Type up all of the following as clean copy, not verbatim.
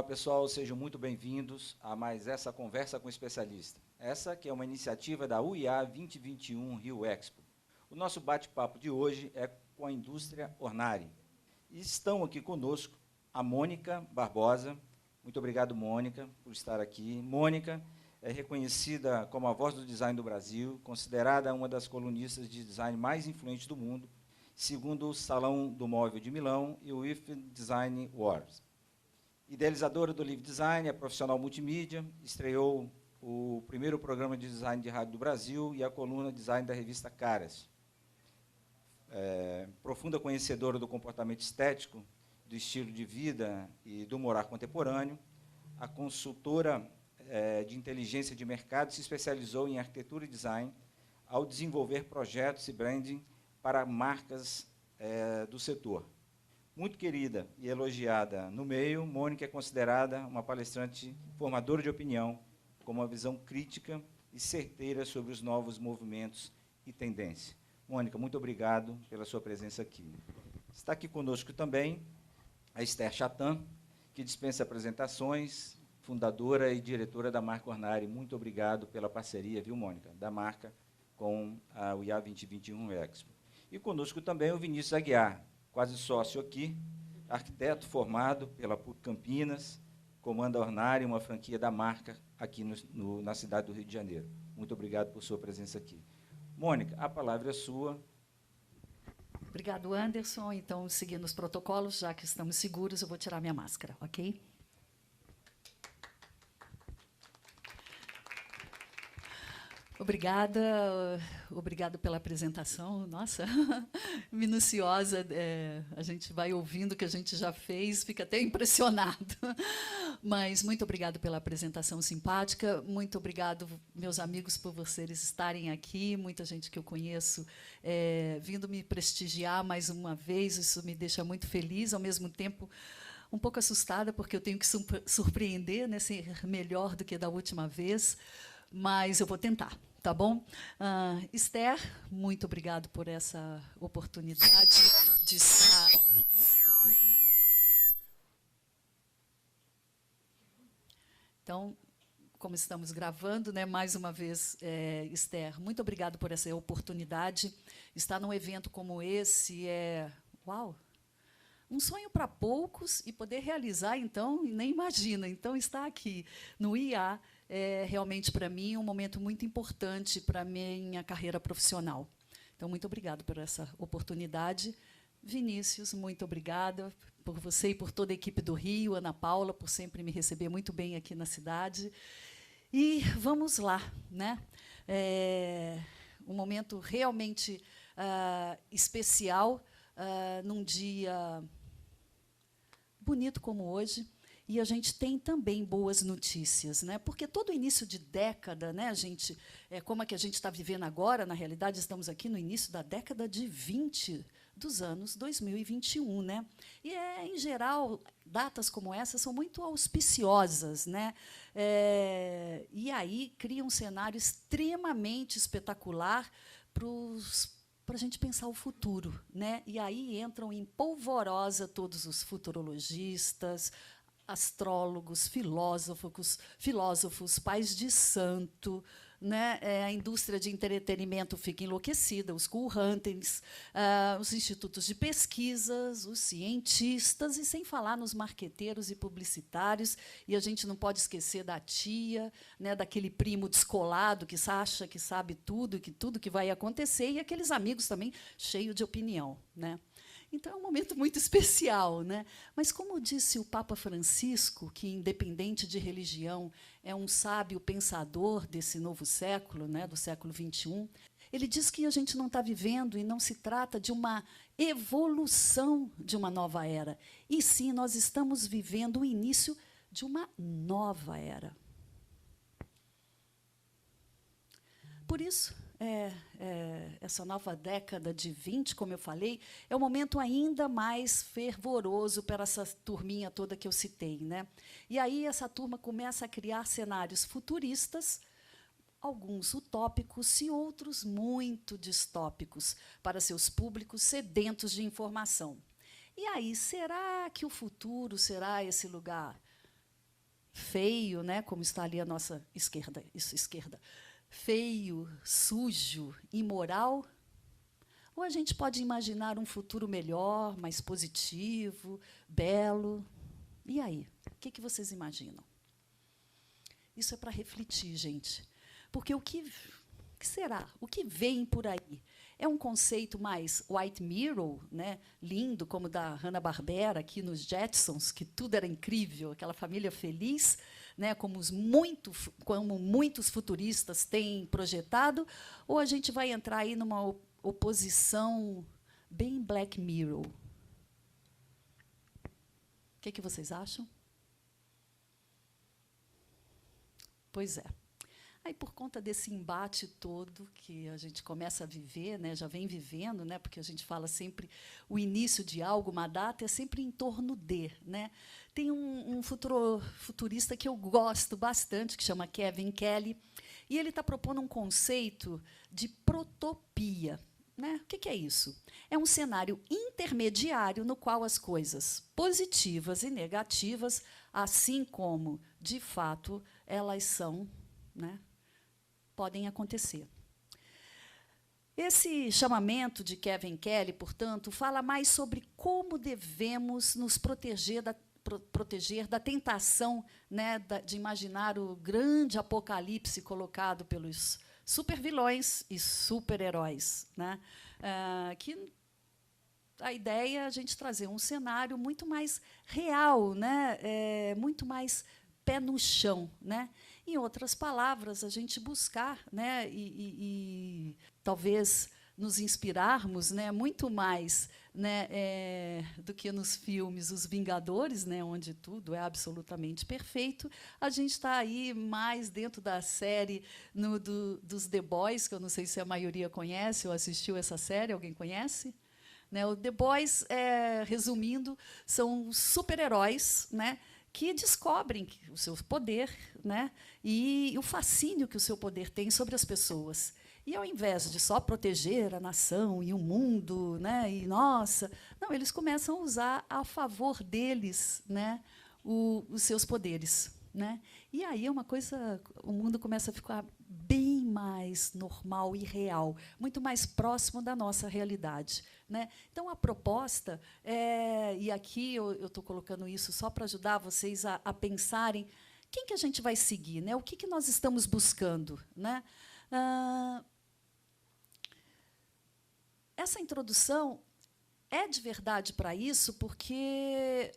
Olá, pessoal, sejam muito bem-vindos a mais essa Conversa com o Especialista. Essa que é uma iniciativa da UIA 2021 Rio Expo. O nosso bate-papo de hoje é com a indústria Ornari. E estão aqui conosco a Mônica Barbosa. Muito obrigado, Mônica, por estar aqui. Mônica é reconhecida como a voz do design do Brasil, considerada uma das colunistas de design mais influentes do mundo, segundo o Salão do Móvel de Milão e o IF Design Awards. Idealizadora do Live Design, é profissional multimídia, estreou o primeiro programa de design de rádio do Brasil e a coluna Design da revista Caras. Profunda conhecedora do comportamento estético, do estilo de vida e do morar contemporâneo, a consultora de inteligência de mercado se especializou em arquitetura e design ao desenvolver projetos e branding para marcas do setor. Muito querida e elogiada no meio, Mônica é considerada uma palestrante formadora de opinião, com uma visão crítica e certeira sobre os novos movimentos e tendências. Mônica, muito obrigado pela sua presença aqui. Está aqui conosco também a Esther Chatan, que dispensa apresentações, fundadora e diretora da marca Ornari. Muito obrigado pela parceria, viu, Mônica, da marca com a UIA 2021 Expo. E conosco também o Vinícius Aguiar, quase sócio aqui, arquiteto formado pela PUC Campinas, comanda a Ornari, uma franquia da marca aqui na cidade do Rio de Janeiro. Muito obrigado por sua presença aqui. Mônica, a palavra é sua. Obrigado, Anderson. Então, seguindo os protocolos, já que estamos seguros, eu vou tirar minha máscara, ok? Obrigado pela apresentação, nossa, minuciosa, a gente vai ouvindo o que a gente já fez, fica até impressionado, mas muito obrigado pela apresentação simpática, muito obrigado, meus amigos, por vocês estarem aqui, muita gente que eu conheço vindo me prestigiar mais uma vez, isso me deixa muito feliz, ao mesmo tempo um pouco assustada, porque eu tenho que surpreender, né, ser melhor do que da última vez, mas eu vou tentar. Tá bom? Esther, muito obrigado por essa oportunidade de estar... Então, como estamos gravando, né, mais uma vez, Esther, muito obrigado por essa oportunidade. Estar num evento como esse uau, um sonho para poucos e poder realizar, então, nem imagina. Então, estar aqui no IA é realmente, para mim, um momento muito importante para a minha carreira profissional. Então, muito obrigada por essa oportunidade. Vinícius, muito obrigada por você e por toda a equipe do Rio, Ana Paula, por sempre me receber muito bem aqui na cidade. E vamos lá, né? Um momento realmente especial, num dia bonito como hoje. E a gente tem também boas notícias, né? Porque todo início de década, né, como é que a gente está vivendo agora, na realidade, estamos aqui no início da década de 20 dos anos 2021. Né? E, em geral, datas como essa são muito auspiciosas. Né? E aí cria um cenário extremamente espetacular para a gente pensar o futuro. Né? E aí entram em polvorosa todos os futurologistas, astrólogos, filósofos, pais de santo, né? A indústria de entretenimento fica enlouquecida, os cool hunters, os institutos de pesquisas, os cientistas, e sem falar nos marqueteiros e publicitários. E a gente não pode esquecer da tia, né? Daquele primo descolado que acha que sabe tudo que vai acontecer, e aqueles amigos também cheios de opinião. Né? Então, é um momento muito especial. Né? Mas, como disse o Papa Francisco, que, independente de religião, é um sábio pensador desse novo século, né, do século XXI, ele diz que a gente não está vivendo e não se trata de uma evolução de uma nova era, e sim nós estamos vivendo o início de uma nova era. Por isso, essa nova década de 20, como eu falei, é um momento ainda mais fervoroso para essa turminha toda que eu citei. Né? E aí essa turma começa a criar cenários futuristas, alguns utópicos e outros muito distópicos, para seus públicos sedentos de informação. E aí, será que o futuro será esse lugar feio, né, como está ali a nossa esquerda, isso, esquerda, feio, sujo, imoral? Ou a gente pode imaginar um futuro melhor, mais positivo, belo? E aí? O que vocês imaginam? Isso é para refletir, gente. Porque o que será? O que vem por aí? É um conceito mais White Mirror, né, lindo, como da Hanna-Barbera, aqui nos Jetsons, que tudo era incrível, aquela família feliz, né, como muitos futuristas têm projetado, ou a gente vai entrar aí numa oposição bem Black Mirror? O que vocês acham? Pois é. Aí, por conta desse embate todo que a gente começa a viver, né, já vem vivendo, né, porque a gente fala sempre o início de algo, uma data, é sempre em torno de. Né? Tem um futurista que eu gosto bastante, que chama Kevin Kelly, e ele está propondo um conceito de protopia. Né? O que é isso? É um cenário intermediário no qual as coisas positivas e negativas, assim como, de fato, elas são, né, podem acontecer. Esse chamamento de Kevin Kelly, portanto, fala mais sobre como devemos nos proteger da tentação, né, de imaginar o grande apocalipse colocado pelos supervilões e super-heróis. Né? Que a ideia é a gente trazer um cenário muito mais real, né? Muito mais pé no chão. Né? Em outras palavras, a gente buscar, né, e talvez nos inspirarmos, né, muito mais, né, do que nos filmes Os Vingadores, né, onde tudo é absolutamente perfeito. A gente está aí mais dentro da série dos The Boys, que eu não sei se a maioria conhece ou assistiu essa série. Alguém conhece? Né, o The Boys, resumindo, são super-heróis, né, que descobrem o seu poder, né, e o fascínio que o seu poder tem sobre as pessoas. E, ao invés de só proteger a nação e o mundo, né, e nossa, não, eles começam a usar a favor deles, né, os seus poderes. Né? E aí é uma coisa, o mundo começa a ficar bem mais normal e real, muito mais próximo da nossa realidade. Né? Então, a proposta, e aqui eu estou colocando isso só para ajudar vocês a pensarem quem que a gente vai seguir, né? O que nós estamos buscando. Né? Essa introdução é de verdade para isso, porque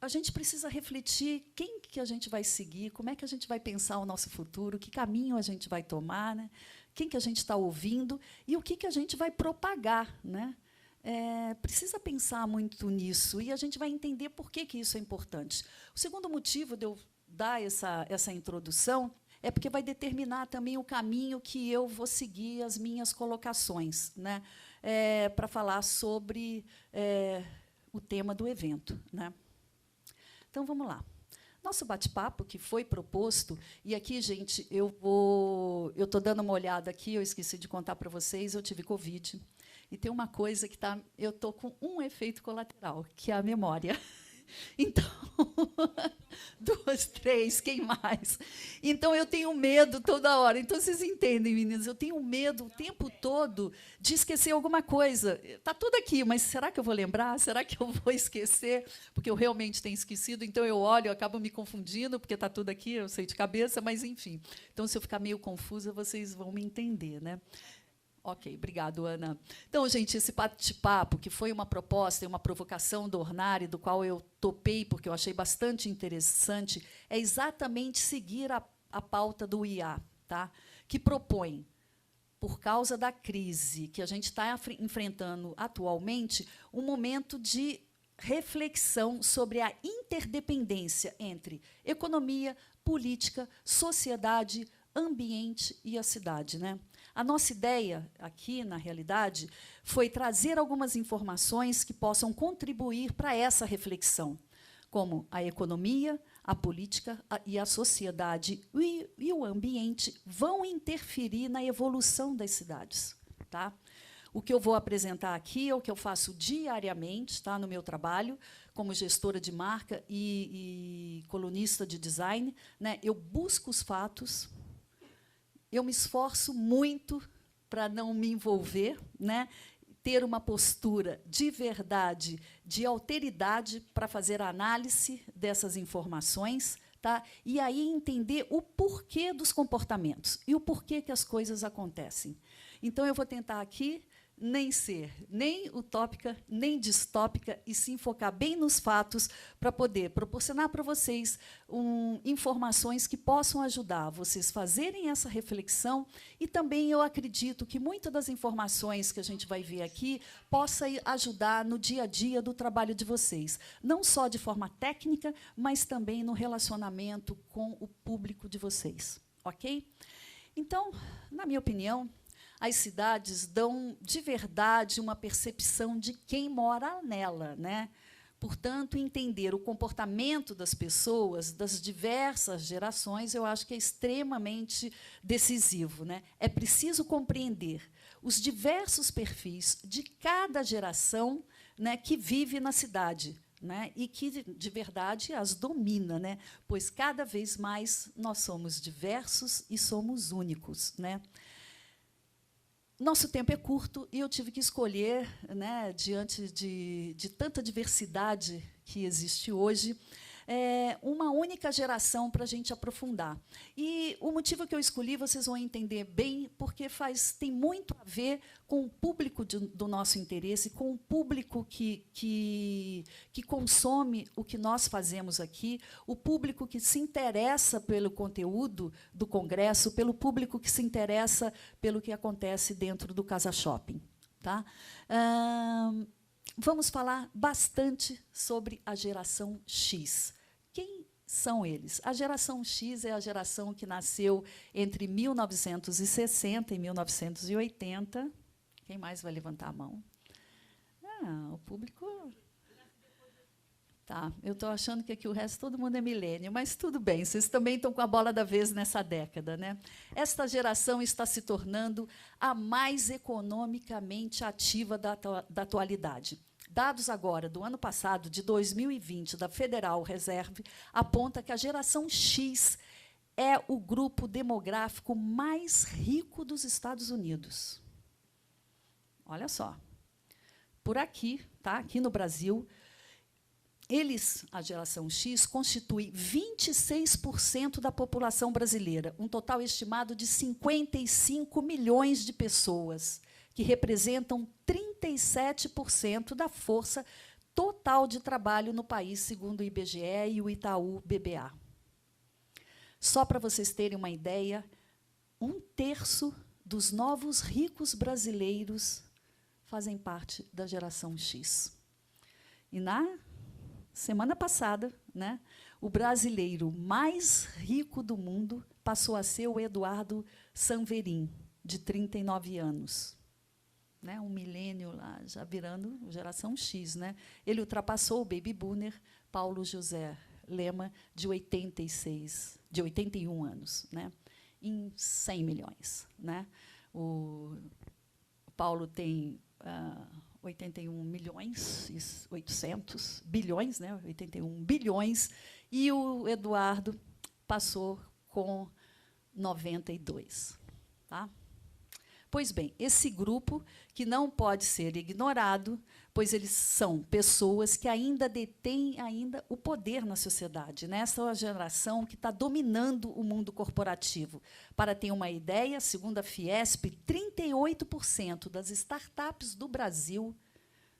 a gente precisa refletir quem que a gente vai seguir, como é que a gente vai pensar o nosso futuro, que caminho a gente vai tomar, né? Quem que a gente está ouvindo e o que a gente vai propagar. Né? Precisa pensar muito nisso, e a gente vai entender por que isso é importante. O segundo motivo de eu dar essa introdução é porque vai determinar também o caminho que eu vou seguir, as minhas colocações, né? Para falar sobre o tema do evento. Né? Então, vamos lá. Nosso bate-papo, que foi proposto, e aqui, gente, eu estou dando uma olhada aqui, eu esqueci de contar para vocês, eu tive Covid, e tem uma coisa que eu estou com um efeito colateral, que é a memória. Então, 2, 3, quem mais? Então, eu tenho medo toda hora. Então, vocês entendem, meninas? Eu tenho medo o tempo todo de esquecer alguma coisa. Está tudo aqui, mas será que eu vou lembrar? Será que eu vou esquecer? Porque eu realmente tenho esquecido. Então, eu olho, eu acabo me confundindo, porque está tudo aqui, eu sei de cabeça, mas, enfim. Então, se eu ficar meio confusa, vocês vão me entender. Né? Ok, obrigado, Ana. Então, gente, esse bate-papo, que foi uma proposta e uma provocação do Ornari, do qual eu topei, porque eu achei bastante interessante, é exatamente seguir a pauta do IA, tá? Que propõe, por causa da crise que a gente está enfrentando atualmente, um momento de reflexão sobre a interdependência entre economia, política, sociedade, ambiente e a cidade. Né? A nossa ideia aqui, na realidade, foi trazer algumas informações que possam contribuir para essa reflexão, como a economia, a política e a sociedade e o ambiente vão interferir na evolução das cidades. Tá? O que eu vou apresentar aqui é o que eu faço diariamente, tá, no meu trabalho, como gestora de marca e colunista de design, né, eu busco os fatos, eu me esforço muito para não me envolver, né, ter uma postura de verdade, de alteridade para fazer a análise dessas informações, tá? E aí entender o porquê dos comportamentos e o porquê que as coisas acontecem. Então, eu vou tentar aqui nem ser nem utópica, nem distópica, e sim focar bem nos fatos para poder proporcionar para vocês informações que possam ajudar vocês a fazerem essa reflexão. E também eu acredito que muitas das informações que a gente vai ver aqui possa ajudar no dia a dia do trabalho de vocês, não só de forma técnica, mas também no relacionamento com o público de vocês. Ok? Então, na minha opinião, as cidades dão, de verdade, uma percepção de quem mora nela, né? Portanto, entender o comportamento das pessoas, das diversas gerações, eu acho que é extremamente decisivo, né? É preciso compreender os diversos perfis de cada geração, né, que vive na cidade, né, e que, de verdade, as domina, né? Pois, cada vez mais, nós somos diversos e somos únicos, né? Nosso tempo é curto e eu tive que escolher, né, diante de tanta diversidade que existe hoje, uma única geração para a gente aprofundar. E o motivo que eu escolhi, vocês vão entender bem, porque tem muito a ver com o público do nosso interesse, com o público que consome o que nós fazemos aqui, o público que se interessa pelo conteúdo do congresso, pelo público que se interessa pelo que acontece dentro do Casa Shopping. Tá? Vamos falar bastante sobre a geração X. Quem são eles? A geração X é a geração que nasceu entre 1960 e 1980. Quem mais vai levantar a mão? O público... Tá, eu estou achando que aqui o resto, todo mundo é milênio, mas tudo bem, vocês também estão com a bola da vez nessa década, né? Esta geração está se tornando a mais economicamente ativa da atualidade. Dados agora do ano passado, de 2020, da Federal Reserve, aponta que a geração X é o grupo demográfico mais rico dos Estados Unidos. Olha só. Por aqui, tá? Aqui no Brasil, a geração X, constitui 26% da população brasileira, um total estimado de 55 milhões de pessoas, que representam 37% da força total de trabalho no país, segundo o IBGE e o Itaú BBA. Só para vocês terem uma ideia, 1/3 dos novos ricos brasileiros fazem parte da geração X. E, na semana passada, né, o brasileiro mais rico do mundo passou a ser o Eduardo Sanverin, de 39 anos. Né, um milênio lá, já virando geração X. Né? Ele ultrapassou o baby boomer Paulo José Lema, de 81 anos, né, em 100 milhões. Né? O Paulo tem 81 milhões e 800 bilhões, né, 81 bilhões, e o Eduardo passou com 92. Tá? Pois bem, esse grupo, que não pode ser ignorado, pois eles são pessoas que ainda detêm o poder na sociedade. Né? Essa é a geração que está dominando o mundo corporativo. Para ter uma ideia, segundo a Fiesp, 38% das startups do Brasil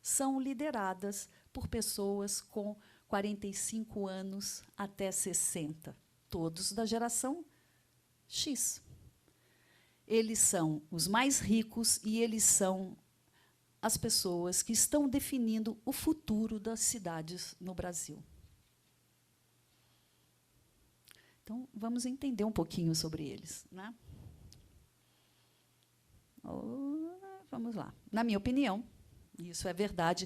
são lideradas por pessoas com 45 anos até 60, todos da geração X. Eles são os mais ricos e eles são as pessoas que estão definindo o futuro das cidades no Brasil. Então, vamos entender um pouquinho sobre eles. Né? Vamos lá. Na minha opinião, isso é verdade,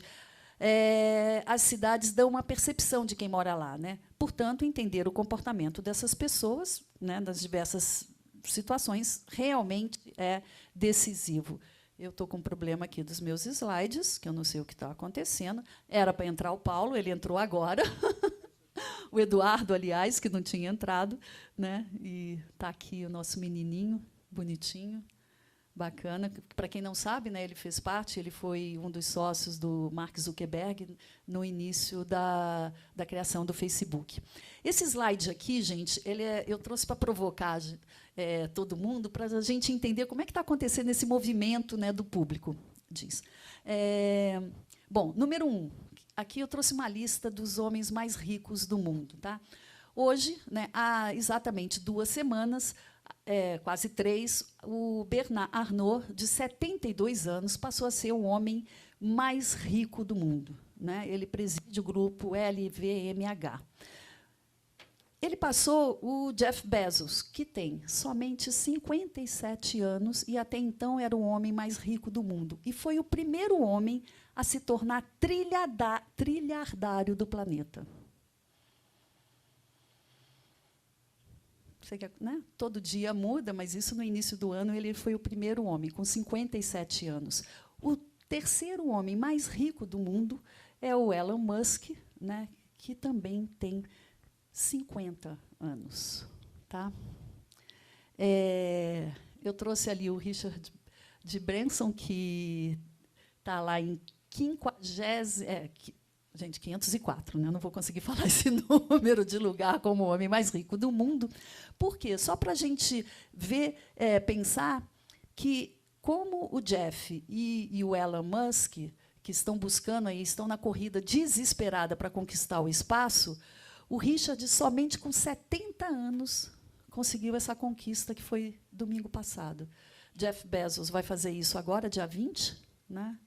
as cidades dão uma percepção de quem mora lá. Né? Portanto, entender o comportamento dessas pessoas, né, das diversas situações, realmente é decisivo. Eu estou com um problema aqui dos meus slides, que eu não sei o que está acontecendo. Era para entrar o Paulo, ele entrou agora. O Eduardo, aliás, que não tinha entrado, né? E está aqui o nosso menininho, bonitinho, bacana. Para quem não sabe, né, ele fez parte, ele foi um dos sócios do Mark Zuckerberg no início da criação do Facebook. Esse slide aqui, gente, eu trouxe para provocar todo mundo, para a gente entender como é que está acontecendo esse movimento, né, do público. Diz. Bom, número 1. Aqui eu trouxe uma lista dos homens mais ricos do mundo. Tá? Hoje, né, há exatamente 2 semanas, quase 3, o Bernard Arnault, de 72 anos, passou a ser o homem mais rico do mundo. Né? Ele preside o grupo LVMH. Ele passou o Jeff Bezos, que tem somente 57 anos e, até então, era o homem mais rico do mundo. E foi o primeiro homem a se tornar trilhardário do planeta. Né? Todo dia muda, mas isso, no início do ano, ele foi o primeiro homem, com 57 anos. O terceiro homem mais rico do mundo é o Elon Musk, né, que também tem 50 anos. Tá? Eu trouxe ali o Richard de Branson, que está lá em 504, né? Não vou conseguir falar esse número de lugar como o homem mais rico do mundo. Por quê? Só para a gente ver, pensar que, como o Jeff e o Elon Musk, que estão buscando aí, estão na corrida desesperada para conquistar o espaço, o Richard, somente com 70 anos, conseguiu essa conquista, que foi domingo passado. Jeff Bezos vai fazer isso agora, dia 20, né?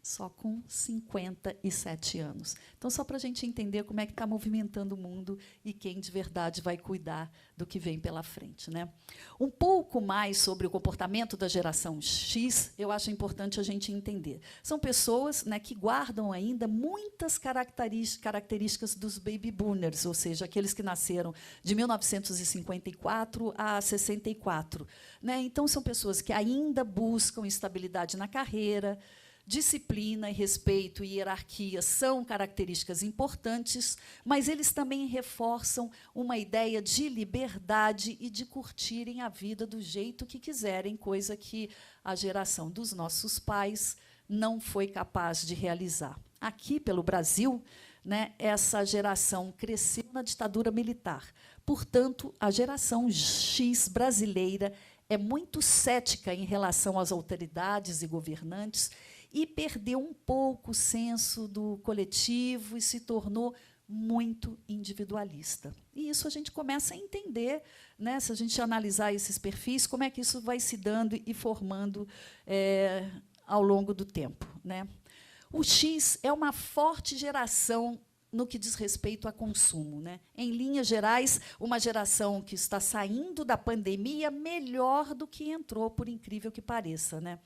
Só com 57 anos. Então, só para a gente entender como é que está movimentando o mundo e quem de verdade vai cuidar do que vem pela frente. Né? Um pouco mais sobre o comportamento da geração X, eu acho importante a gente entender. São pessoas, né, que guardam ainda muitas características dos baby boomers, ou seja, aqueles que nasceram de 1954 a 64. Né? Então, são pessoas que ainda buscam estabilidade na carreira. Disciplina, respeito e hierarquia são características importantes, mas eles também reforçam uma ideia de liberdade e de curtirem a vida do jeito que quiserem, coisa que a geração dos nossos pais não foi capaz de realizar. Aqui, pelo Brasil, né, essa geração cresceu na ditadura militar. Portanto, a geração X brasileira é muito cética em relação às autoridades e governantes e perdeu um pouco o senso do coletivo e se tornou muito individualista. E isso a gente começa a entender, né, se a gente analisar esses perfis, como é que isso vai se dando e formando ao longo do tempo. Né? O X é uma forte geração no que diz respeito a consumo. Né? Em linhas gerais, uma geração que está saindo da pandemia melhor do que entrou, por incrível que pareça. Né?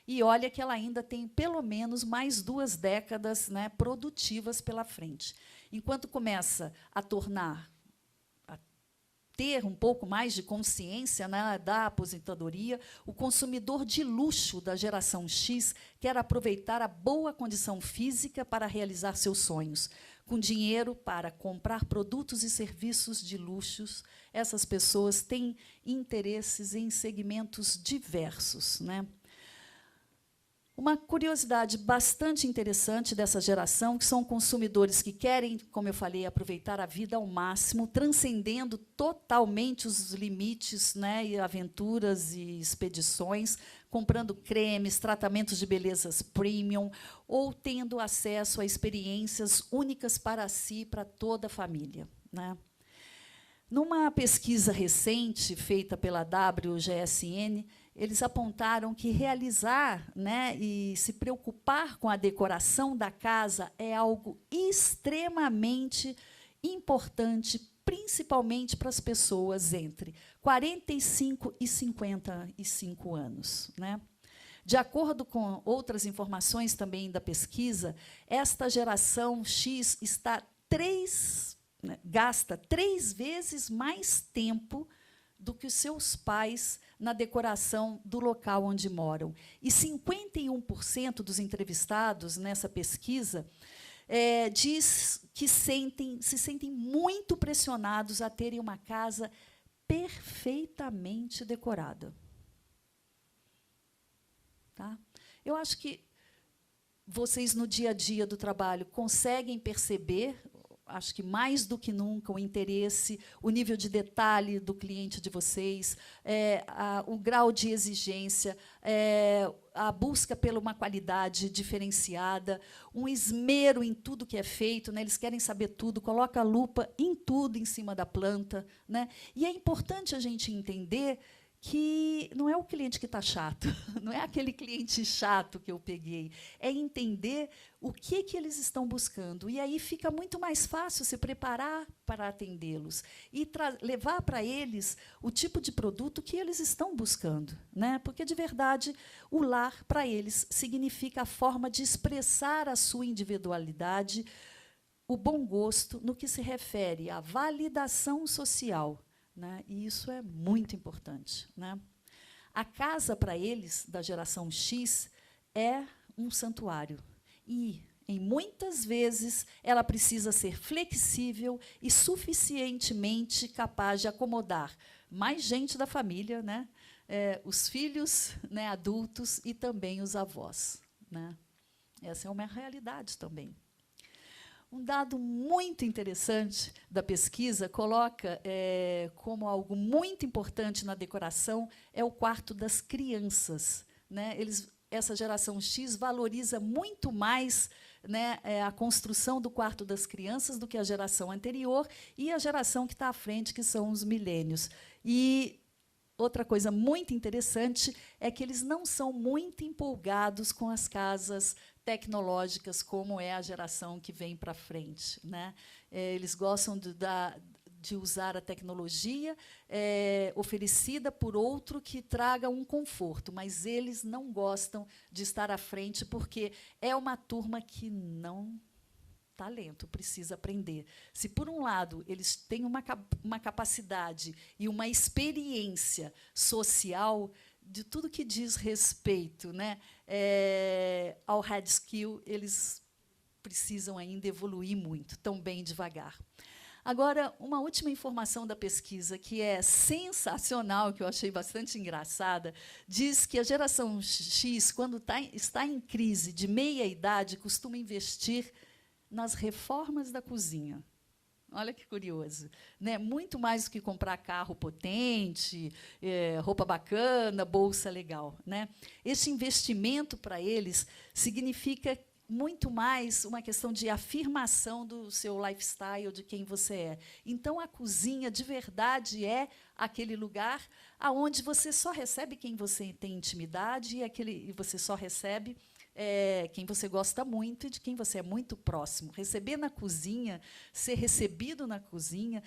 E olha que ela ainda tem, pelo menos, mais 2 décadas, né, produtivas pela frente. Enquanto começa a ter um pouco mais de consciência, né, da aposentadoria, o consumidor de luxo da geração X quer aproveitar a boa condição física para realizar seus sonhos. Com dinheiro para comprar produtos e serviços de luxos, essas pessoas têm interesses em segmentos diversos. Né? Uma curiosidade bastante interessante dessa geração, que são consumidores que querem, como eu falei, aproveitar a vida ao máximo, transcendendo totalmente os limites, né, e aventuras e expedições, comprando cremes, tratamentos de belezas premium, ou tendo acesso a experiências únicas para si e para toda a família. Né? Numa pesquisa recente, feita pela WGSN, eles apontaram que realizar, né, e se preocupar com a decoração da casa é algo extremamente importante, principalmente para as pessoas entre 45 e 55 anos. Né? De acordo com outras informações também da pesquisa, esta geração X gasta 3 vezes mais tempo do que os seus pais na decoração do local onde moram. E 51% dos entrevistados nessa pesquisa diz que se sentem muito pressionados a terem uma casa perfeitamente decorada. Tá? Eu acho que vocês, no dia a dia do trabalho, conseguem perceber, acho que mais do que nunca, o interesse, o nível de detalhe do cliente de vocês, o grau de exigência, a busca por uma qualidade diferenciada, um esmero em tudo que é feito, né? Eles querem saber tudo, coloca a lupa em tudo em cima da planta, né? E é importante a gente entender que não é o cliente que está chato, não é aquele cliente chato que eu peguei, é entender o que eles estão buscando. E aí fica muito mais fácil se preparar para atendê-los e levar para eles o tipo de produto que eles estão buscando, né? Porque, de verdade, o lar, para eles, significa a forma de expressar a sua individualidade, o bom gosto no que se refere à validação social. Né? E isso é muito importante. Né? A casa, para eles, da geração X, é um santuário. E, em muitas vezes, ela precisa ser flexível e suficientemente capaz de acomodar mais gente da família, né? Os filhos, né, adultos e também os avós. Né? Essa é uma realidade também. Um dado muito interessante da pesquisa coloca como algo muito importante na decoração é o quarto das crianças. Né? Essa geração X valoriza muito mais, né, a construção do quarto das crianças do que a geração anterior e a geração que está à frente, que são os milênios. E outra coisa muito interessante é que eles não são muito empolgados com as casas tecnológicas, como é a geração que vem para frente. Né? Eles gostam de usar a tecnologia oferecida por outro que traga um conforto, mas eles não gostam de estar à frente, porque é uma turma que não talento, precisa aprender. Se, por um lado, eles têm uma capacidade e uma experiência social de tudo que diz respeito, né, ao hard skill, eles precisam ainda evoluir muito, tão bem devagar. Agora, uma última informação da pesquisa, que é sensacional, que eu achei bastante engraçada, diz que a geração X, quando está em crise de meia-idade, costuma investir nas reformas da cozinha. Olha que curioso. Né? Muito mais do que comprar carro potente, roupa bacana, bolsa legal. Né? Esse investimento, para eles, significa muito mais uma questão de afirmação do seu lifestyle, de quem você é. Então, a cozinha, de verdade, é aquele lugar onde você só recebe quem você tem intimidade e você só recebe quem você gosta muito e de quem você é muito próximo. Receber na cozinha, ser recebido na cozinha,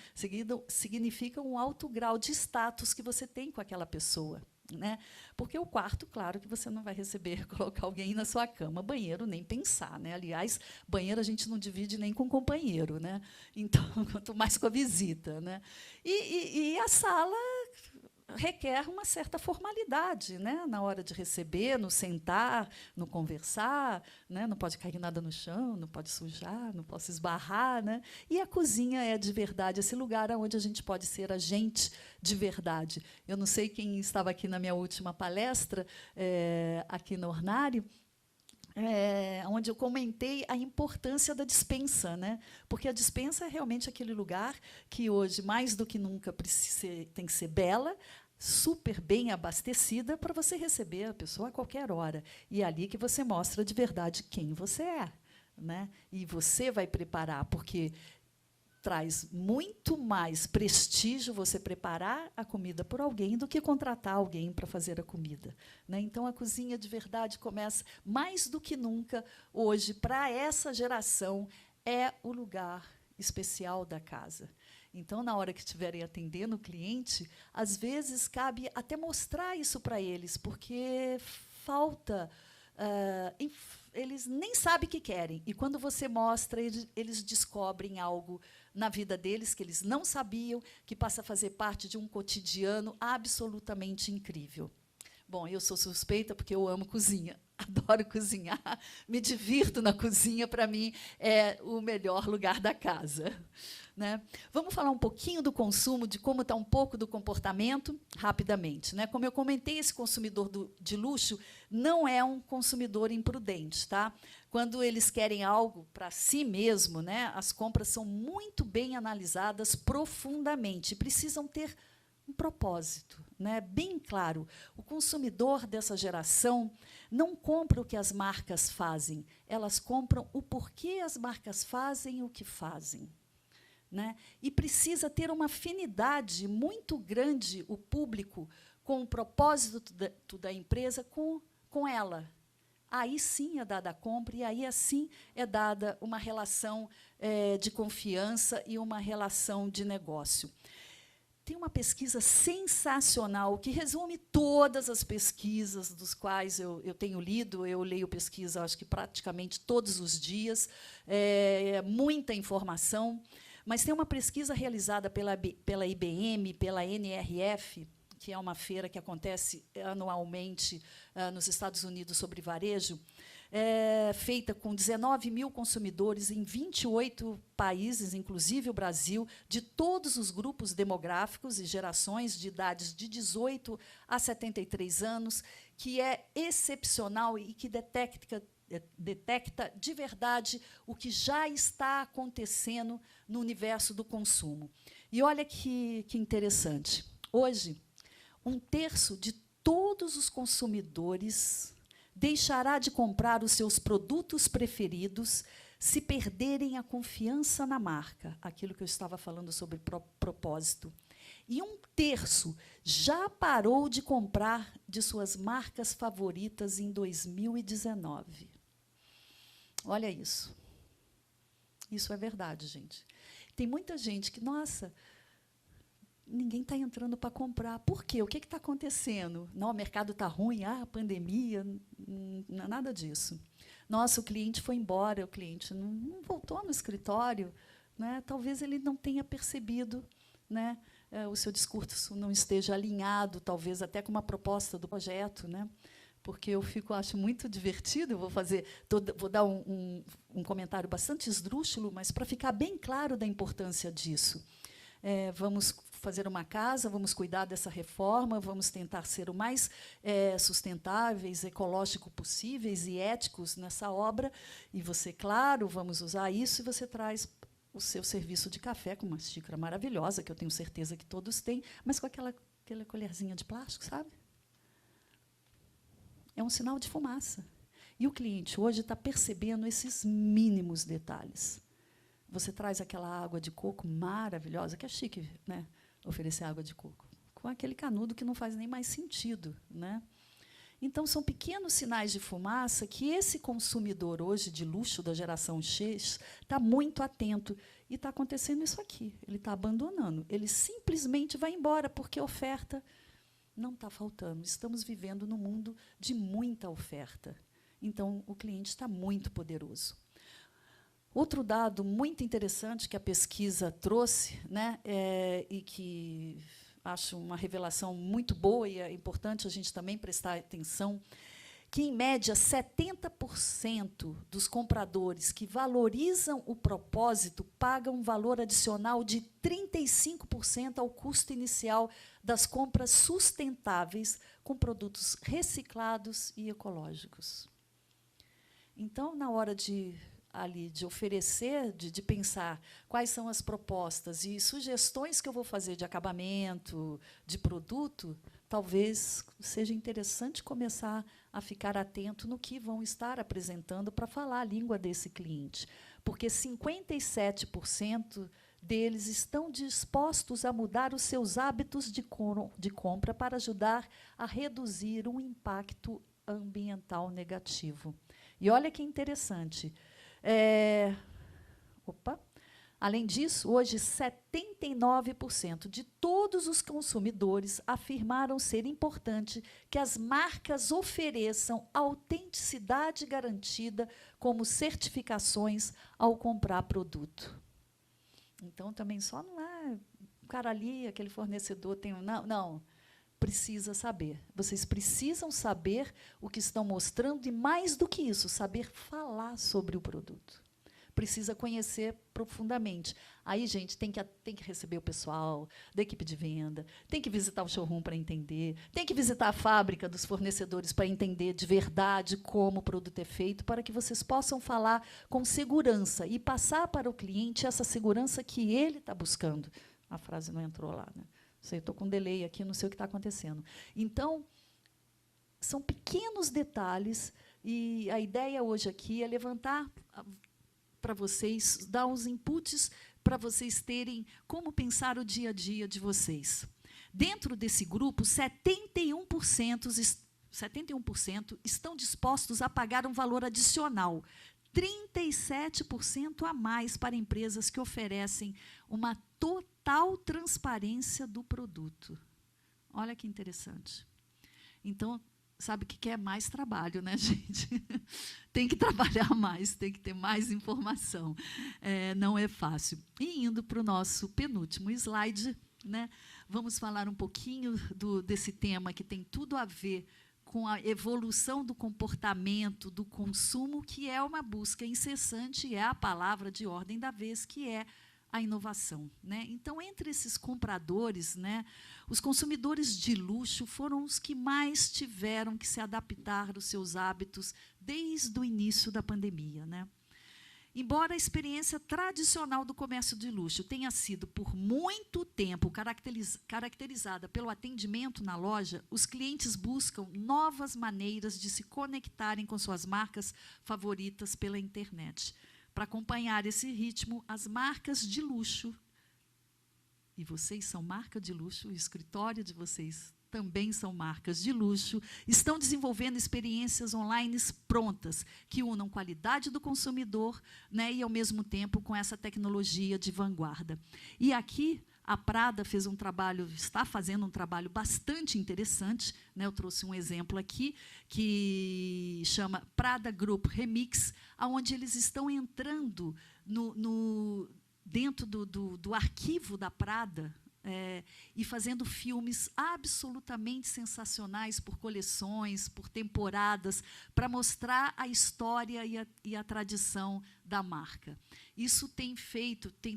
significa um alto grau de status que você tem com aquela pessoa. Né? Porque o quarto, claro que você não vai receber, colocar alguém na sua cama. Banheiro, nem pensar. Né? Aliás, banheiro a gente não divide nem com companheiro. Né? Então, quanto mais com a visita. Né? E a sala requer uma certa formalidade, né? Na hora de receber, no sentar, no conversar, né? Não pode cair nada no chão, não pode sujar, não posso esbarrar. Né? E a cozinha é, de verdade, esse lugar onde a gente pode ser a gente de verdade. Eu não sei quem estava aqui na minha última palestra, aqui no Ornário, onde eu comentei a importância da despensa, né? Porque a despensa é realmente aquele lugar que hoje, mais do que nunca, tem que ser bela, super bem abastecida para você receber a pessoa a qualquer hora. E é ali que você mostra de verdade quem você é. Né? E você vai preparar, porque traz muito mais prestígio você preparar a comida por alguém do que contratar alguém para fazer a comida. Né? Então, a cozinha, de verdade, começa, mais do que nunca, hoje, para essa geração, é o lugar especial da casa. Então, na hora que estiverem atendendo o cliente, às vezes cabe até mostrar isso para eles, porque falta... eles nem sabem o que querem. E, quando você mostra, eles descobrem algo na vida deles, que eles não sabiam, que passa a fazer parte de um cotidiano absolutamente incrível. Bom, eu sou suspeita porque eu amo cozinha, adoro cozinhar, me divirto na cozinha, para mim é o melhor lugar da casa. Né? Vamos falar um pouquinho do consumo, de como está um pouco do comportamento, rapidamente. Né? Como eu comentei, esse consumidor de luxo não é um consumidor imprudente. Tá? Quando eles querem algo para si mesmo, né, as compras são muito bem analisadas profundamente, precisam ter um propósito, né, bem claro. O consumidor dessa geração não compra o que as marcas fazem, elas compram o porquê as marcas fazem o que fazem. Né? E precisa ter uma afinidade muito grande, o público, com o propósito da empresa, com ela. Aí sim é dada a compra, e aí assim é dada uma relação de confiança e uma relação de negócio. Tem uma pesquisa sensacional que resume todas as pesquisas dos quais eu tenho lido. Eu leio pesquisa, acho que praticamente todos os dias, muita informação. Mas tem uma pesquisa realizada pela IBM, pela NRF, que é uma feira que acontece anualmente nos Estados Unidos sobre varejo, feita com 19 mil consumidores em 28 países, inclusive o Brasil, de todos os grupos demográficos e gerações de idades de 18 a 73 anos, que é excepcional e que detecta de verdade o que já está acontecendo no universo do consumo. E olha que interessante. Hoje, 1/3 de todos os consumidores deixará de comprar os seus produtos preferidos se perderem a confiança na marca, aquilo que eu estava falando sobre propósito. E 1/3 já parou de comprar de suas marcas favoritas em 2019. Olha isso. Isso é verdade, gente. Tem muita gente que, nossa, ninguém está entrando para comprar. Por quê? O que está acontecendo? Não, o mercado está ruim, a pandemia, não é nada disso. Nossa, o cliente foi embora, o cliente não voltou no escritório. Né? Talvez ele não tenha percebido, né? O seu discurso não esteja alinhado, talvez até com uma proposta do projeto. Né? Porque eu acho muito divertido, eu vou dar um comentário bastante esdrúxulo, mas para ficar bem claro da importância disso. Vamos fazer uma casa, vamos cuidar dessa reforma, vamos tentar ser o mais sustentáveis, ecológico possíveis e éticos nessa obra, e você, claro, vamos usar isso, e você traz o seu serviço de café com uma xícara maravilhosa, que eu tenho certeza que todos têm, mas com aquela colherzinha de plástico, sabe? É um sinal de fumaça. E o cliente hoje está percebendo esses mínimos detalhes. Você traz aquela água de coco maravilhosa, que é chique, né, oferecer água de coco, com aquele canudo que não faz nem mais sentido. Né? Então, são pequenos sinais de fumaça que esse consumidor hoje de luxo da geração X está muito atento. E está acontecendo isso aqui. Ele está abandonando. Ele simplesmente vai embora, porque a oferta não está faltando. Estamos vivendo num mundo de muita oferta. Então, o cliente está muito poderoso. Outro dado muito interessante que a pesquisa trouxe, né, e que acho uma revelação muito boa, e é importante a gente também prestar atenção, que, em média, 70% dos compradores que valorizam o propósito pagam um valor adicional de 35% ao custo inicial das compras sustentáveis com produtos reciclados e ecológicos. Então, na hora de oferecer, de pensar quais são as propostas e sugestões que eu vou fazer de acabamento, de produto, talvez seja interessante começar a ficar atento no que vão estar apresentando para falar a língua desse cliente, porque 57% deles estão dispostos a mudar os seus hábitos de compra para ajudar a reduzir um impacto ambiental negativo. E olha que interessante. Além disso, hoje, 79% de todos os consumidores afirmaram ser importante que as marcas ofereçam autenticidade garantida como certificações ao comprar produto. Então, também só não é o cara ali, aquele fornecedor tem... Não, precisa saber. Vocês precisam saber o que estão mostrando e, mais do que isso, saber falar sobre o produto. Precisa conhecer profundamente. Aí, gente, tem que receber o pessoal da equipe de venda, tem que visitar o showroom para entender, tem que visitar a fábrica dos fornecedores para entender de verdade como o produto é feito, para que vocês possam falar com segurança e passar para o cliente essa segurança que ele está buscando. A frase não entrou lá, né? Sei, estou com um delay aqui, não sei o que está acontecendo. Então, são pequenos detalhes, e a ideia hoje aqui é levantar para vocês, dar uns inputs para vocês terem como pensar o dia a dia de vocês. Dentro desse grupo, 71% estão dispostos a pagar um valor adicional, 37% a mais para empresas que oferecem uma total transparência do produto. Olha que interessante. Então, sabe o que é mais trabalho, né, gente? Tem que trabalhar mais, tem que ter mais informação. Não é fácil. E indo para o nosso penúltimo slide, né, vamos falar um pouquinho desse tema que tem tudo a ver com a evolução do comportamento, do consumo, que é uma busca incessante, e é a palavra de ordem da vez, que é a inovação, né? Então, entre esses compradores, né, os consumidores de luxo foram os que mais tiveram que se adaptar aos seus hábitos desde o início da pandemia, né? Embora a experiência tradicional do comércio de luxo tenha sido, por muito tempo, caracterizada pelo atendimento na loja, os clientes buscam novas maneiras de se conectarem com suas marcas favoritas pela internet. Para acompanhar esse ritmo, as marcas de luxo, e vocês são marca de luxo, o escritório de vocês também são marcas de luxo, estão desenvolvendo experiências online prontas, que unam qualidade do consumidor, né, e, ao mesmo tempo, com essa tecnologia de vanguarda. E aqui, a Prada está fazendo um trabalho bastante interessante, né? Eu trouxe um exemplo aqui, que chama Prada Group Remix, onde eles estão entrando dentro do arquivo da Prada, e fazendo filmes absolutamente sensacionais por coleções, por temporadas, para mostrar a história e a tradição da marca. Isso tem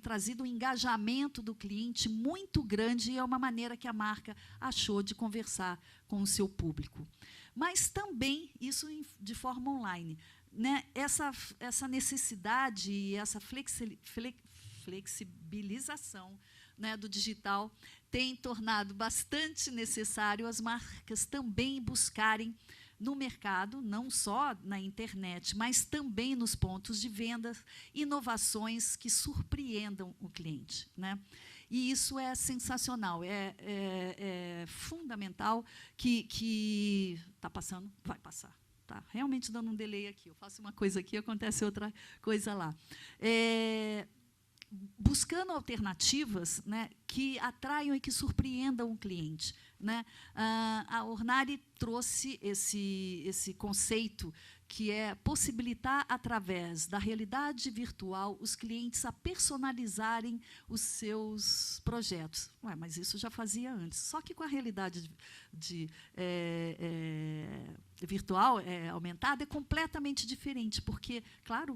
trazido um engajamento do cliente muito grande, e é uma maneira que a marca achou de conversar com o seu público. Mas também isso de forma online, né? Essa necessidade e essa flexibilização, né, do digital tem tornado bastante necessário as marcas também buscarem no mercado, não só na internet, mas também nos pontos de venda, inovações que surpreendam o cliente, né? E isso é sensacional, é fundamental que está passando, vai passar. Está realmente dando um delay aqui. Eu faço uma coisa aqui, acontece outra coisa lá. Buscando alternativas, né, que atraiam e que surpreendam o cliente, né? A Ornari trouxe esse conceito, que é possibilitar, através da realidade virtual, os clientes a personalizarem os seus projetos. Mas isso já fazia antes. Só que com a realidade virtual aumentada é completamente diferente, porque, claro,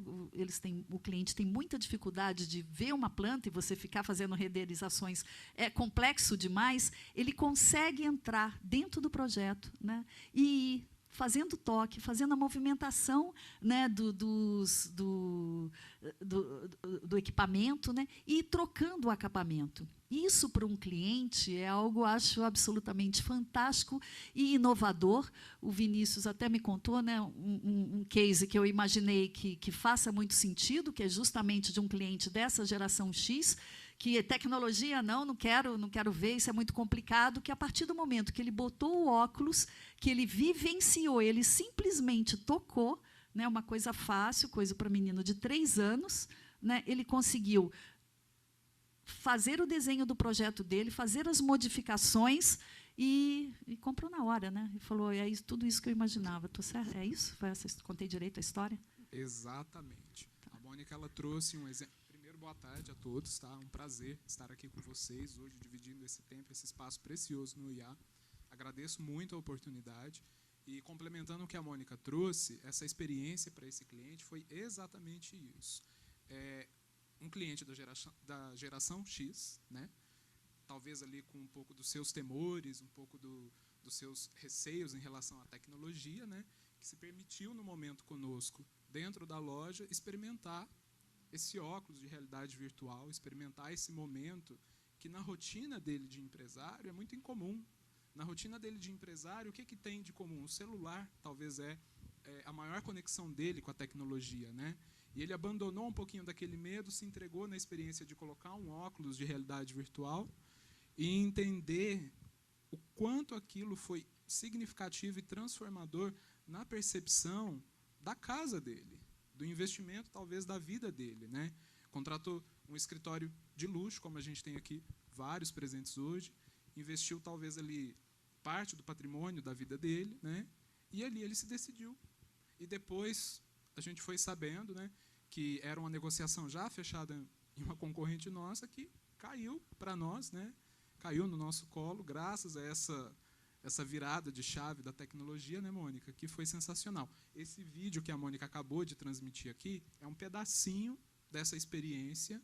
o cliente tem muita dificuldade de ver uma planta, e você ficar fazendo renderizações é complexo demais. Ele consegue entrar dentro do projeto, né, e ir fazendo toque, fazendo a movimentação, né, do equipamento, né, e trocando o acabamento. Isso, para um cliente, é algo, acho, absolutamente fantástico e inovador. O Vinícius até me contou, né, um case que eu imaginei que faça muito sentido, que é justamente de um cliente dessa geração X, que tecnologia não quero ver, isso é muito complicado, que a partir do momento que ele botou o óculos, que ele vivenciou, ele simplesmente tocou, né, uma coisa fácil, coisa para menino de 3 anos, né, ele conseguiu fazer o desenho do projeto dele, fazer as modificações e comprou na hora, né? E falou, é isso, tudo isso que eu imaginava. Tô certo? É isso? Contei direito a história? Exatamente. A Mônica, ela trouxe um exemplo. Primeiro, Primeiro, boa tarde a todos. Tá? Um prazer estar aqui com vocês hoje, dividindo esse tempo, esse espaço precioso no IA. Agradeço muito a oportunidade. E, complementando o que a Mônica trouxe, essa experiência para esse cliente foi exatamente isso. Um cliente da geração X, né? Talvez ali com um pouco dos seus temores, um pouco dos seus receios em relação à tecnologia, né? Que se permitiu, no momento conosco, dentro da loja, experimentar esse óculos de realidade virtual, experimentar esse momento que, na rotina dele de empresário, é muito incomum. Na rotina dele de empresário, o que tem de comum? O celular talvez é a maior conexão dele com a tecnologia, né? E ele abandonou um pouquinho daquele medo, se entregou na experiência de colocar um óculos de realidade virtual e entender o quanto aquilo foi significativo e transformador na percepção da casa dele, do investimento, talvez, da vida dele, né? Contratou um escritório de luxo, como a gente tem aqui vários presentes hoje, investiu, talvez, ali parte do patrimônio da vida dele, né? E ali ele se decidiu. E depois a gente foi sabendo, né, que era uma negociação já fechada em uma concorrente nossa que caiu para nós, né? Caiu no nosso colo, graças a essa virada de chave da tecnologia, né, Mônica, que foi sensacional. Esse vídeo que a Mônica acabou de transmitir aqui é um pedacinho dessa experiência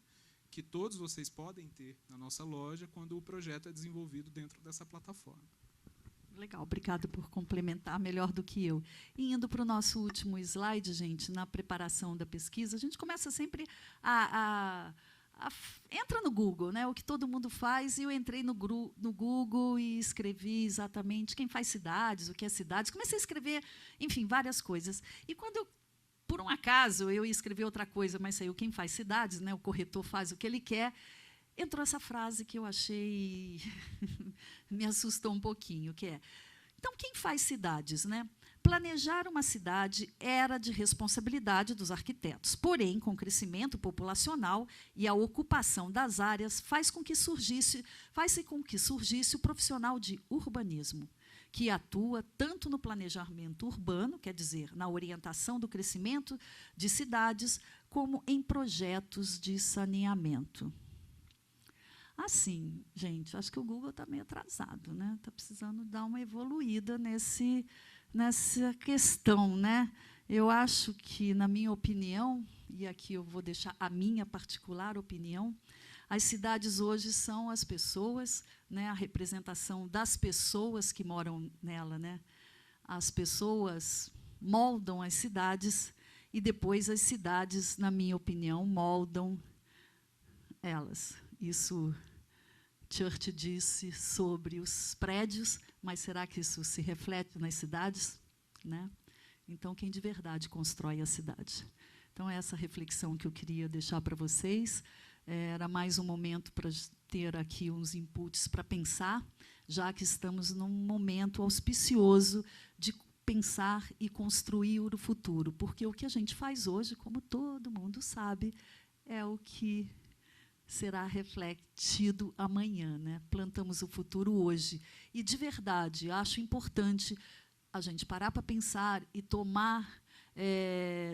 que todos vocês podem ter na nossa loja quando o projeto é desenvolvido dentro dessa plataforma. Legal, obrigada por complementar melhor do que eu. E indo para o nosso último slide, gente, na preparação da pesquisa, a gente começa sempre entra no Google, né? O que todo mundo faz, e eu entrei no Google e escrevi exatamente quem faz cidades, o que é cidades, comecei a escrever, enfim, várias coisas. E quando eu, por um acaso, eu ia escrever outra coisa, mas saiu quem faz cidades, né? O corretor faz o que ele quer, entrou essa frase que eu achei me assustou um pouquinho, que é: então, quem faz cidades, né? Planejar uma cidade era de responsabilidade dos arquitetos. Porém, com o crescimento populacional e a ocupação das áreas, faz-se com que surgisse o profissional de urbanismo, que atua tanto no planejamento urbano, quer dizer, na orientação do crescimento de cidades, como em projetos de saneamento. Assim, gente, acho que o Google está meio atrasado, né? Está precisando dar uma evoluída nessa questão, né? Eu acho que, na minha opinião, e aqui eu vou deixar a minha particular opinião, as cidades hoje são as pessoas, né? A representação das pessoas que moram nela, né? As pessoas moldam as cidades e depois as cidades, na minha opinião, moldam elas. Isso Church disse sobre os prédios, mas será que isso se reflete nas cidades, né? Então, quem de verdade constrói a cidade? Então, essa reflexão que eu queria deixar para vocês. Era mais um momento para ter aqui uns inputs para pensar, já que estamos num momento auspicioso de pensar e construir o futuro, porque o que a gente faz hoje, como todo mundo sabe, é o que será refletido amanhã, né? Plantamos o futuro hoje. E, de verdade, acho importante a gente parar para pensar e tomar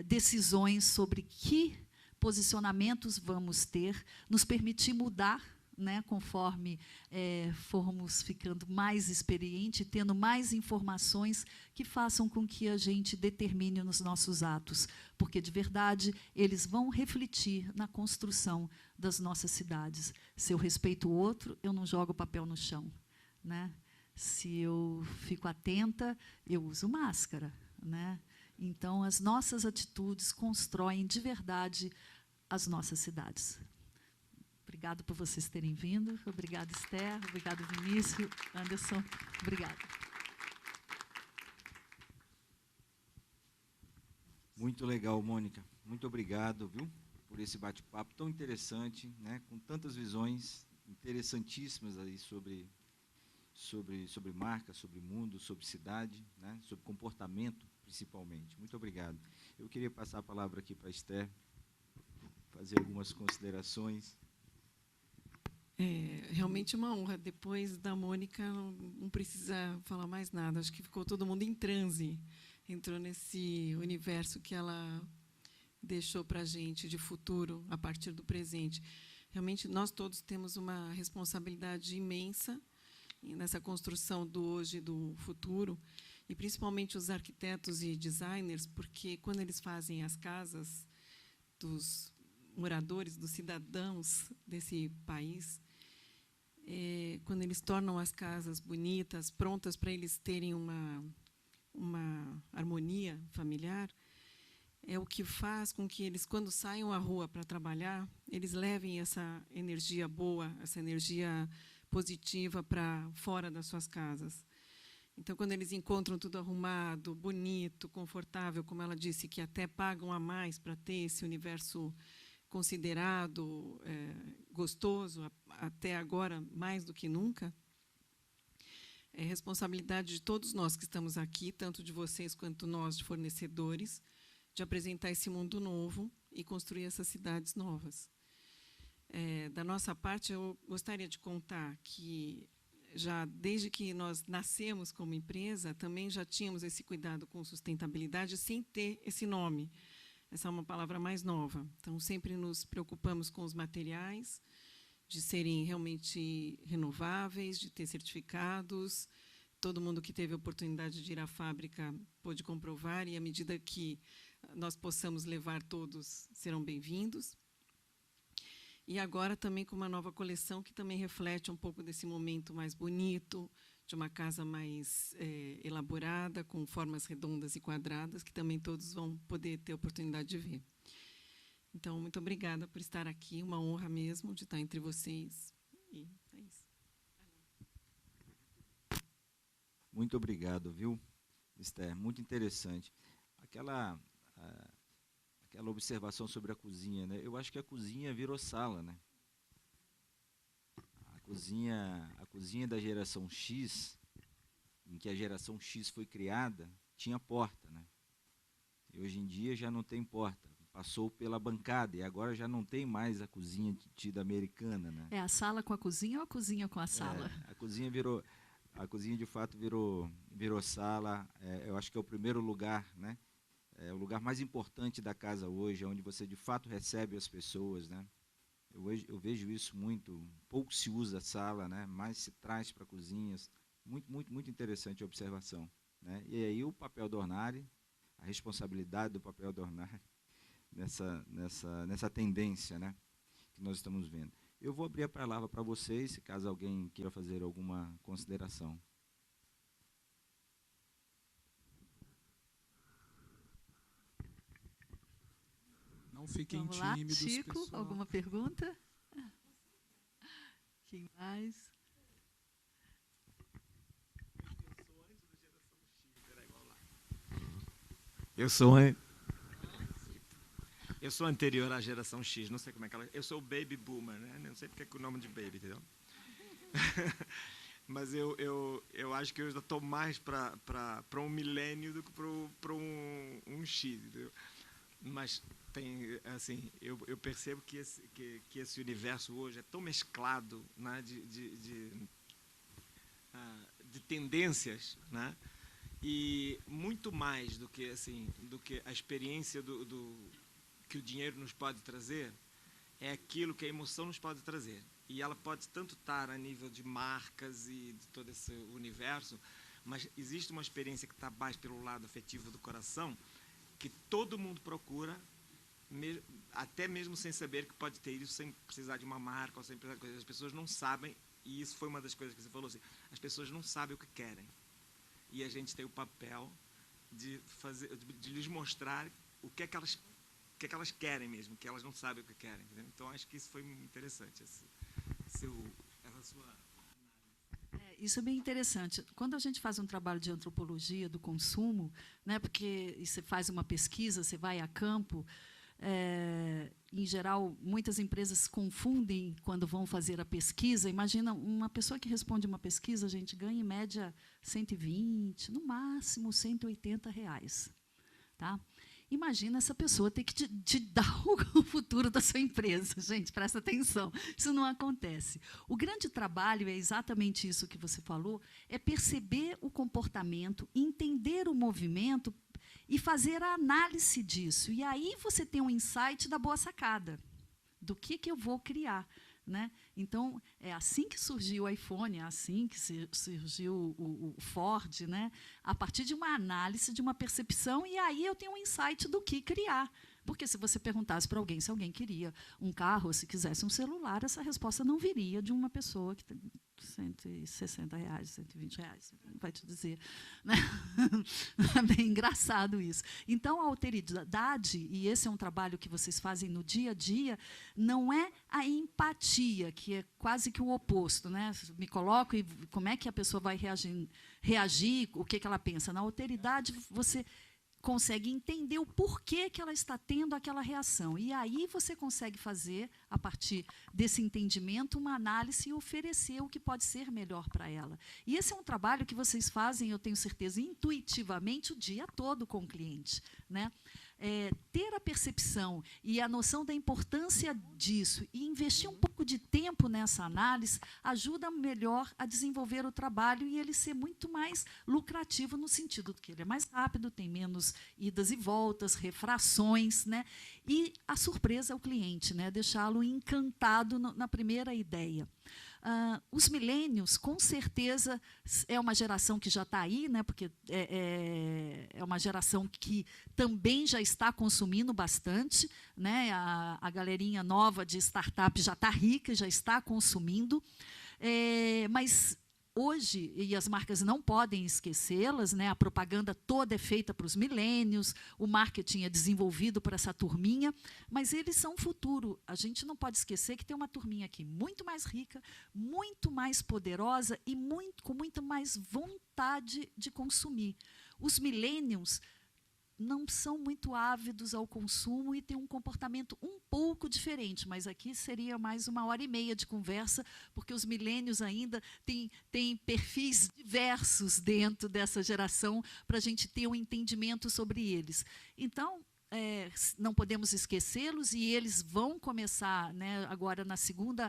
decisões sobre que posicionamentos vamos ter, nos permitir mudar, né, conforme formos ficando mais experientes, tendo mais informações que façam com que a gente determine nos nossos atos, porque, de verdade, eles vão refletir na construção das nossas cidades. Se eu respeito o outro, eu não jogo papel no chão, né? Se eu fico atenta, eu uso máscara, né? Então, as nossas atitudes constroem, de verdade, as nossas cidades. Obrigado por vocês terem vindo. Obrigada, Esther. Obrigado, Vinícius. Anderson, obrigada. Muito legal, Mônica. Muito obrigado, viu, por esse bate-papo tão interessante, né, com tantas visões interessantíssimas aí sobre marca, sobre mundo, sobre cidade, né, sobre comportamento, principalmente. Muito obrigado. Eu queria passar a palavra aqui para a Esther, fazer algumas considerações. É realmente uma honra. Depois da Mônica, não precisa falar mais nada. Acho que ficou todo mundo em transe. Entrou nesse universo que ela deixou para a gente de futuro a partir do presente. Realmente, nós todos temos uma responsabilidade imensa nessa construção do hoje e do futuro, e principalmente os arquitetos e designers, porque quando eles fazem as casas dos moradores, dos cidadãos desse país, quando eles tornam as casas bonitas, prontas para eles terem uma harmonia familiar, é o que faz com que eles, quando saiam à rua para trabalhar, eles levem essa energia boa, essa energia positiva para fora das suas casas. Então, quando eles encontram tudo arrumado, bonito, confortável, como ela disse, que até pagam a mais para ter esse universo considerado gostoso, até agora, mais do que nunca, é responsabilidade de todos nós que estamos aqui, tanto de vocês quanto nós, de fornecedores, de apresentar esse mundo novo e construir essas cidades novas. Da nossa parte, eu gostaria de contar que, já desde que nós nascemos como empresa, também já tínhamos esse cuidado com sustentabilidade, sem ter esse nome. Essa é uma palavra mais nova. Então, sempre nos preocupamos com os materiais, de serem realmente renováveis, de ter certificados. Todo mundo que teve a oportunidade de ir à fábrica pôde comprovar, e, à medida que nós possamos levar, todos serão bem-vindos. E agora também com uma nova coleção que também reflete um pouco desse momento mais bonito, de uma casa mais elaborada, com formas redondas e quadradas, que também todos vão poder ter a oportunidade de ver. Então, muito obrigada por estar aqui, uma honra mesmo de estar entre vocês. E é isso. Muito obrigado, viu, Esther? Muito interessante. Aquela observação sobre a cozinha, né? Eu acho que a cozinha virou sala, né? A cozinha da geração X, em que a geração X foi criada, tinha porta, né? E hoje em dia já não tem porta. Passou pela bancada e agora já não tem mais a cozinha tida americana, né? É a sala com a cozinha ou a cozinha com a sala? A cozinha de fato virou sala. Eu acho que é o primeiro lugar, né? É o lugar mais importante da casa hoje, onde você de fato recebe as pessoas, né? Eu vejo isso muito. Pouco se usa a sala, né? Mais se traz para cozinhas. Muito interessante a observação, né? E aí o papel do Ornari, a responsabilidade do papel do Ornari nessa tendência, né, que nós estamos vendo. Eu vou abrir a palavra para vocês, se caso alguém queira fazer alguma consideração. Não fiquem Vamos lá, tímidos, Chico, pessoal. alguma pergunta? Quem mais? Eu sou anterior à geração X, não sei como é que ela... Eu sou o baby boomer, né? Não sei porque é que o nome de baby, entendeu? Mas eu acho que eu ainda estou mais para um milênio do que para um X, entendeu? Mas tem, assim, eu percebo que esse universo hoje é tão mesclado, né, de tendências, né? E muito mais do que a experiência que o dinheiro nos pode trazer, é aquilo que a emoção nos pode trazer. E ela pode tanto estar a nível de marcas e de todo esse universo, mas existe uma experiência que está mais pelo lado afetivo do coração, que todo mundo procura, até mesmo sem saber que pode ter isso, sem precisar de uma marca, ou sem precisar de coisas. As pessoas não sabem, e isso foi uma das coisas que você falou, assim, as pessoas não sabem o que querem. E a gente tem o papel de lhes mostrar o que é que elas querem mesmo, que elas não sabem o que querem. Entendeu? Então, acho que isso foi interessante, essa sua... Isso é bem interessante. Quando a gente faz um trabalho de antropologia do consumo, né, porque você faz uma pesquisa, você vai a campo, em geral, muitas empresas confundem quando vão fazer a pesquisa. Imagina, uma pessoa que responde uma pesquisa, a gente ganha, em média, 120, no máximo, R$180. Tá? Imagina essa pessoa ter que te dar o futuro da sua empresa. Gente, presta atenção, isso não acontece. O grande trabalho é exatamente isso que você falou, é perceber o comportamento, entender o movimento e fazer a análise disso. E aí você tem um insight da boa sacada, do que eu vou criar. Né? Então, é assim que surgiu o iPhone, é assim que surgiu o Ford, né? A partir de uma análise, de uma percepção, e aí eu tenho um insight do que criar. Porque se você perguntasse para alguém se alguém queria um carro ou se quisesse um celular, essa resposta não viria de uma pessoa que tem R$160, R$120, vai te dizer. Né? É bem engraçado isso. Então, a alteridade, e esse é um trabalho que vocês fazem no dia a dia, não é a empatia, que é quase que o oposto. Né? Me coloco e como é que a pessoa vai reagir, o que ela pensa. Na alteridade, você consegue entender o porquê que ela está tendo aquela reação. E aí você consegue fazer, a partir desse entendimento, uma análise e oferecer o que pode ser melhor para ela. E esse é um trabalho que vocês fazem, eu tenho certeza, intuitivamente, o dia todo com o cliente. Né? Ter a percepção e a noção da importância disso e investir um pouco de tempo nessa análise ajuda melhor a desenvolver o trabalho e ele ser muito mais lucrativo no sentido de que ele é mais rápido, tem menos idas e voltas, refrações, né? E a surpresa ao cliente, né? Deixá-lo encantado na primeira ideia. Os milênios, com certeza, é uma geração que já está aí, né, porque é uma geração que também já está consumindo bastante. Né, a galerinha nova de startup já está rica, já está consumindo. Mas hoje, e as marcas não podem esquecê-las, né, a propaganda toda é feita para os milênios, o marketing é desenvolvido para essa turminha, mas eles são o futuro. A gente não pode esquecer que tem uma turminha aqui muito mais rica, muito mais poderosa e com muito mais vontade de consumir. Os millennials não são muito ávidos ao consumo e têm um comportamento um pouco diferente, mas aqui seria mais 1h30 de conversa, porque os milênios ainda têm perfis diversos dentro dessa geração para a gente ter um entendimento sobre eles. Então, não podemos esquecê-los e eles vão começar, né, agora na segundo,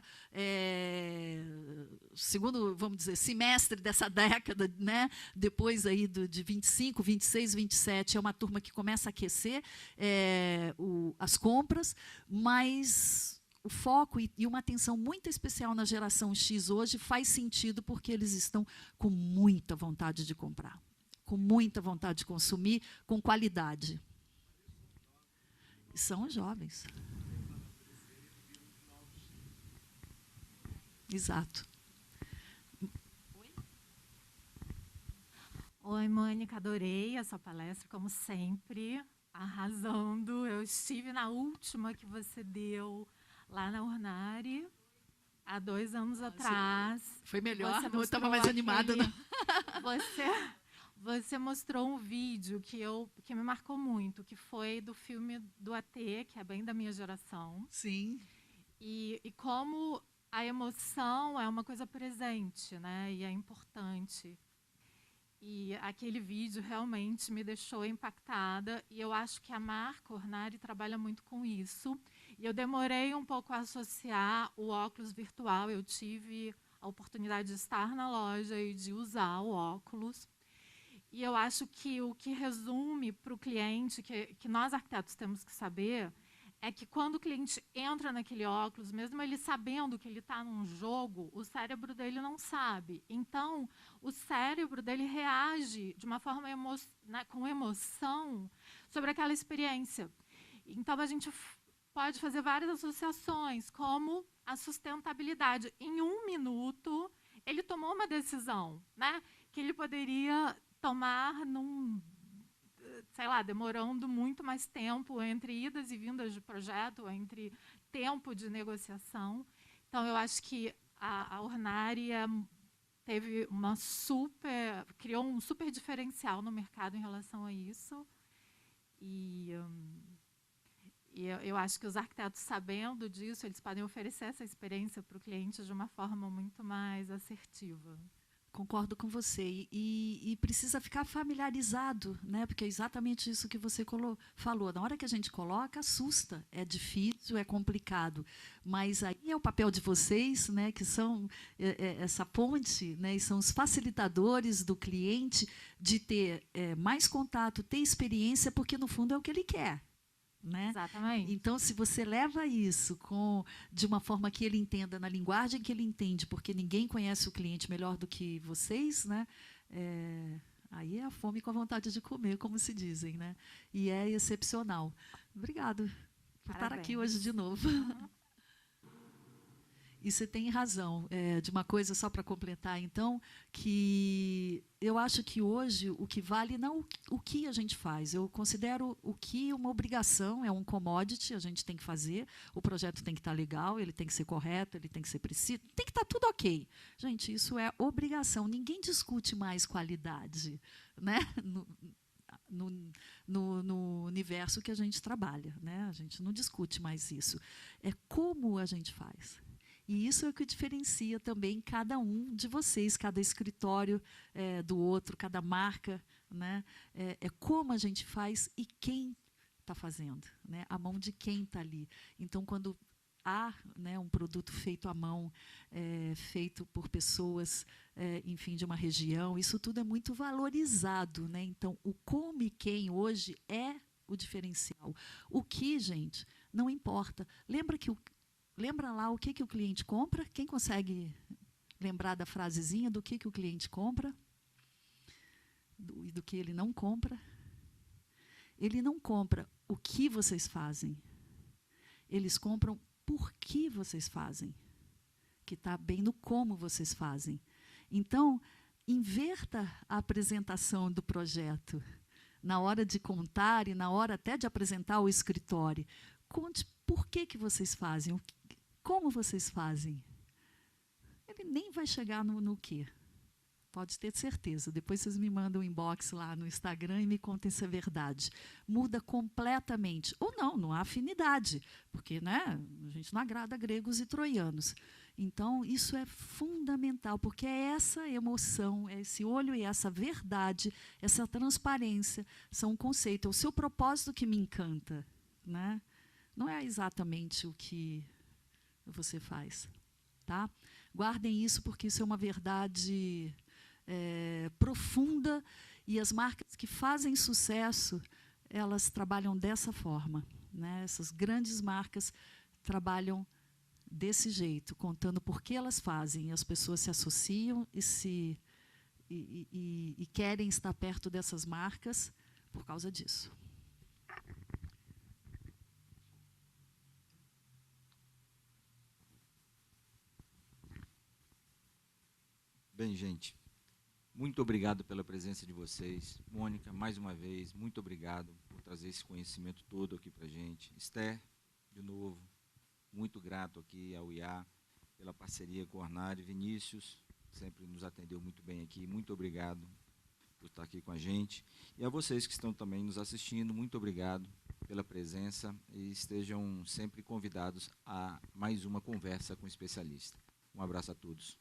vamos dizer, semestre dessa década, né, depois aí de 25, 26, 27, é uma turma que começa a aquecer as compras, mas o foco e uma atenção muito especial na geração X hoje faz sentido porque eles estão com muita vontade de comprar, com muita vontade de consumir, com qualidade. São os jovens. Exato. Oi, Mônica, adorei a sua palestra, como sempre, arrasando. Eu estive na última que você deu lá na Ornari, há 2 anos atrás. Foi melhor, eu estava mais animada. Né? Você mostrou um vídeo que me marcou muito, que foi do filme do AT, que é bem da minha geração. Sim. E como a emoção é uma coisa presente, né? E é importante. E aquele vídeo realmente me deixou impactada. E eu acho que a marca Ornari trabalha muito com isso. E eu demorei um pouco a associar o óculos virtual. Eu tive a oportunidade de estar na loja e de usar o óculos. E eu acho que o que resume para o cliente, que nós arquitetos temos que saber, é que quando o cliente entra naquele óculos, mesmo ele sabendo que ele está num jogo, o cérebro dele não sabe. Então, o cérebro dele reage de uma forma com emoção sobre aquela experiência. Então, a gente pode fazer várias associações, como a sustentabilidade. Em 1 minuto, ele tomou uma decisão, né, que ele poderia tomar demorando muito mais tempo entre idas e vindas de projeto, entre tempo de negociação. Então, eu acho que a Ornari criou um super diferencial no mercado em relação a isso. E eu acho que os arquitetos, sabendo disso, eles podem oferecer essa experiência para o cliente de uma forma muito mais assertiva. Concordo com você. E precisa ficar familiarizado, né? Porque é exatamente isso que você falou. Na hora que a gente coloca, assusta. É difícil, é complicado. Mas aí é o papel de vocês, né? Que são essa ponte, né? E são os facilitadores do cliente de ter mais contato, ter experiência, porque, no fundo, é o que ele quer. Né? Exatamente. Então, se você leva isso de uma forma que ele entenda, na linguagem que ele entende, porque ninguém conhece o cliente melhor do que vocês, né? Aí é a fome com a vontade de comer, como se dizem. Né? E é excepcional. Obrigado por estar aqui hoje de novo. E você tem razão, de uma coisa só para completar, então, que eu acho que hoje o que vale não o que a gente faz. Eu considero o que uma obrigação, é um commodity, a gente tem que fazer, o projeto tem que estar legal, ele tem que ser correto, ele tem que ser preciso, tem que estar tudo ok. Gente, isso é obrigação, ninguém discute mais qualidade, né? No universo que a gente trabalha, né? A gente não discute mais isso. É como a gente faz. E isso é o que diferencia também cada um de vocês, cada escritório do outro, cada marca. Né? É como a gente faz e quem está fazendo, né? A mão de quem está ali. Então, quando há, né, um produto feito à mão, feito por pessoas, enfim, de uma região, isso tudo é muito valorizado. Né? Então, o como e quem hoje é o diferencial. O que, gente, não importa. Lembra lá o que o cliente compra? Quem consegue lembrar da frasezinha do que o cliente compra? E do que ele não compra? Ele não compra o que vocês fazem. Eles compram por que vocês fazem. Que está bem no como vocês fazem. Então, inverta a apresentação do projeto. Na hora de contar e na hora até de apresentar o escritório. Conte por que vocês fazem, como vocês fazem. Ele nem vai chegar no quê. Pode ter certeza. Depois vocês me mandam um inbox lá no Instagram e me contem se é verdade. Muda completamente. Ou não há afinidade, porque, né, a gente não agrada gregos e troianos. Então, isso é fundamental, porque é essa emoção, é esse olho e essa verdade, essa transparência, são um conceito. É o seu propósito que me encanta. Né? Não é exatamente o que você faz. Tá? Guardem isso, porque isso é uma verdade profunda, e as marcas que fazem sucesso, elas trabalham dessa forma. Né? Essas grandes marcas trabalham desse jeito, contando por que elas fazem, e as pessoas se associam e querem estar perto dessas marcas por causa disso. Bem, gente, muito obrigado pela presença de vocês. Mônica, mais uma vez, muito obrigado por trazer esse conhecimento todo aqui para a gente. Esther, de novo, muito grato aqui ao IA pela parceria com o Ornari. Vinícius, sempre nos atendeu muito bem aqui. Muito obrigado por estar aqui com a gente. E a vocês que estão também nos assistindo, muito obrigado pela presença e estejam sempre convidados a mais uma conversa com o especialista. Um abraço a todos.